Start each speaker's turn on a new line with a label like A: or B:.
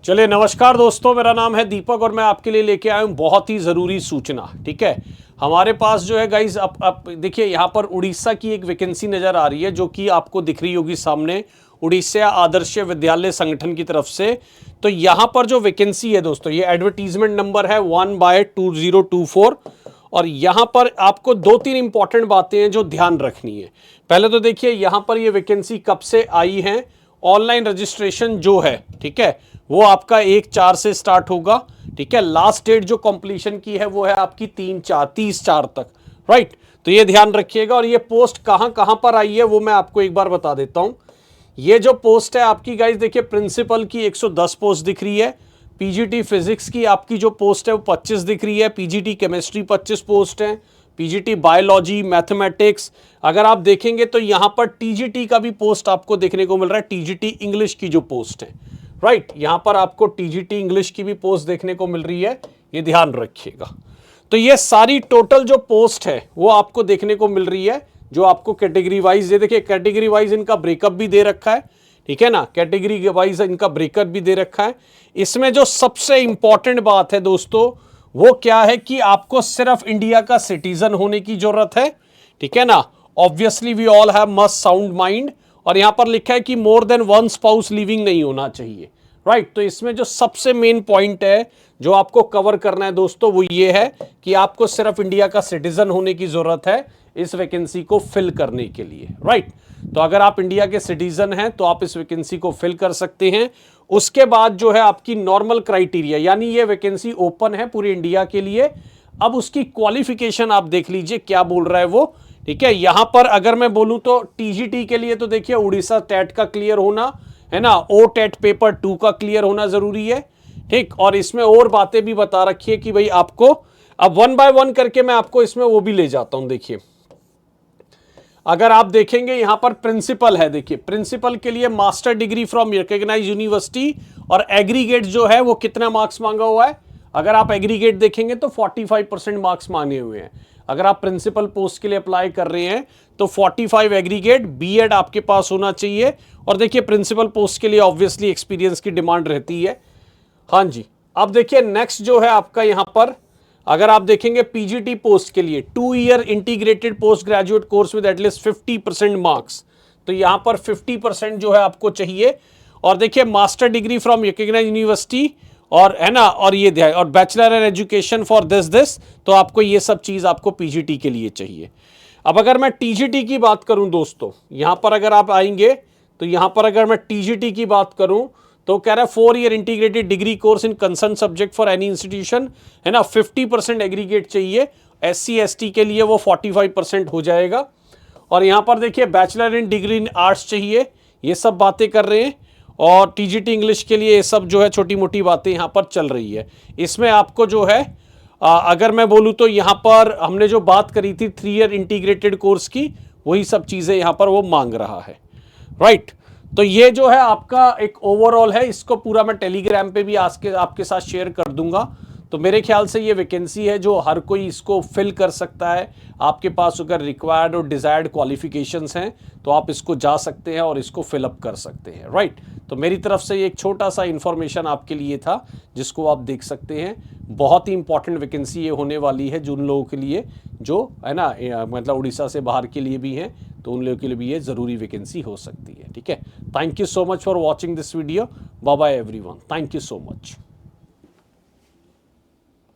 A: चलिए नमस्कार दोस्तों, मेरा नाम है दीपक और मैं आपके लिए लेके आया हूँ बहुत ही ज़रूरी सूचना। ठीक है, हमारे पास जो है गाइज अब देखिए यहाँ पर उड़ीसा की एक वैकेंसी नज़र आ रही है जो कि आपको दिख रही होगी सामने, उड़ीसा आदर्श विद्यालय संगठन की तरफ से। तो यहाँ पर जो वैकेंसी है दोस्तों, ये एडवर्टीजमेंट नंबर है 1/2024 और यहाँ पर आपको दो तीन इंपॉर्टेंट बातें हैं जो ध्यान रखनी है। पहले तो देखिए यहाँ पर ये वैकेंसी कब से आई है। ऑनलाइन रजिस्ट्रेशन जो है, ठीक है, वो आपका 1/4 से स्टार्ट होगा। ठीक है, लास्ट डेट जो कंप्लीशन की है वो है आपकी 30/4 तक। राइट, तो ये ध्यान रखिएगा। और ये पोस्ट कहां कहां पर आई है वो मैं आपको एक बार बता देता हूं। ये जो पोस्ट है आपकी गाइस, देखिए प्रिंसिपल की 110 पोस्ट दिख रही है। पीजीटी फिजिक्स की आपकी जो पोस्ट है वो 25 दिख रही है। पीजीटी केमिस्ट्री 25 पोस्ट है। पीजीटी बायोलॉजी, मैथमेटिक्स, अगर आप देखेंगे तो यहां पर टीजीटी का भी पोस्ट आपको देखने को मिल रहा है। टीजीटी इंग्लिश की जो पोस्ट है, राइट, यहां पर आपको टीजीटी इंग्लिश की भी पोस्ट देखने को मिल रही है, ये ध्यान रखिएगा। तो ये सारी टोटल जो पोस्ट है वो आपको देखने को मिल रही है, जो आपको कैटेगरी वाइज, ये देखिए कैटेगरी वाइज इनका ब्रेकअप भी दे रखा है। ठीक है ना, कैटेगरी वाइज इनका ब्रेकअप भी दे रखा है। इसमें जो सबसे इंपॉर्टेंट बात है दोस्तों वो क्या है कि आपको सिर्फ इंडिया का सिटीजन होने की जरूरत है। ठीक है ना, obviously we all have must sound mind. और यहां पर लिखा है कि more than one spouse living नहीं होना चाहिए। राइट, तो इसमें जो सबसे मेन पॉइंट है जो आपको कवर करना है दोस्तों वो ये है कि आपको सिर्फ इंडिया का सिटीजन होने की जरूरत है इस वैकेंसी को फिल करने के लिए। राइट, तो अगर आप इंडिया के सिटीजन हैं तो आप इस वैकेंसी को फिल कर सकते हैं। उसके बाद जो है आपकी नॉर्मल क्राइटेरिया, यानी ये वैकेंसी ओपन है पूरे इंडिया के लिए। अब उसकी क्वालिफिकेशन आप देख लीजिए क्या बोल रहा है वो। ठीक है, यहां पर अगर मैं बोलूं तो टीजीटी के लिए तो देखिए उड़ीसा टेट का क्लियर होना है ना, ओ टेट पेपर 2 का क्लियर होना जरूरी है। ठीक, और इसमें और बातें भी बता रखी है कि भाई आपको, अब 1 बाय 1 करके मैं आपको इसमें वो भी ले जाता हूं। देखिए अगर आप देखेंगे यहां पर प्रिंसिपल है, देखिए प्रिंसिपल के लिए master degree from recognised university और एग्रीगेट जो है वो कितना मार्क्स मांगा हुआ है। अगर आप एग्रीगेट देखेंगे तो 45% मार्क्स मांगे हुए हैं। अगर आप प्रिंसिपल पोस्ट के लिए अप्लाई कर रहे हैं तो 45 एग्रीगेट, बीएड आपके पास होना चाहिए। और देखिए प्रिंसिपल पोस्ट के लिए ऑब्वियसली एक्सपीरियंस की डिमांड रहती है। हाँ जी, अब देखिए नेक्स्ट जो है आपका यहां पर, अगर आप देखेंगे पीजीटी पोस्ट के लिए 2 year integrated post graduate course with at least 50% marks, तो यहां पर 50% जो है आपको चाहिए। और देखिए master degree from recognised university और है ना, और ये ध्यान, और bachelor in education for this, तो आपको ये सब चीज आपको पीजीटी के लिए चाहिए। अब अगर मैं टीजीटी की बात करूं दोस्तों, यहां पर अगर आप आएंगे तो यहां पर अगर मैं टीजीटी की बात करूं तो कह रहा है 4 year integrated degree course in concern subject for any institution, है ना, 50% एग्रीगेट चाहिए। एससी एसटी के लिए वो 45% हो जाएगा। और यहां पर देखिए bachelor in degree in arts चाहिए, ये सब बातें कर रहे हैं। और टीजीटी इंग्लिश के लिए ये सब जो है छोटी मोटी बातें यहां पर चल रही है। इसमें आपको जो है अगर मैं बोलूं तो यहां पर हमने जो बात करी थी 3 ईयर इंटीग्रेटेड कोर्स की, वही सब चीजें यहां पर वो मांग रहा है। राइट, तो ये जो है आपका एक ओवरऑल है, इसको पूरा मैं टेलीग्राम पे भी आपके साथ शेयर कर दूंगा। तो मेरे ख्याल से ये वैकेंसी है जो हर कोई इसको फिल कर सकता है। आपके पास अगर रिक्वायर्ड और डिजायर्ड क्वालिफिकेशंस हैं तो आप इसको जा सकते हैं और इसको फिलअप कर सकते हैं। राइट, तो मेरी तरफ से ये एक छोटा सा इन्फॉर्मेशन आपके लिए था जिसको आप देख सकते हैं। बहुत ही इंपॉर्टेंट वैकेंसी ये होने वाली है जिन लोगों के लिए जो है ना, मतलब उड़ीसा से बाहर के लिए भी हैं, तो उन लोगों के लिए भी ये ज़रूरी वैकेंसी हो सकती है। ठीक है, thank you so much for watching this video. Bye bye everyone, thank you so much.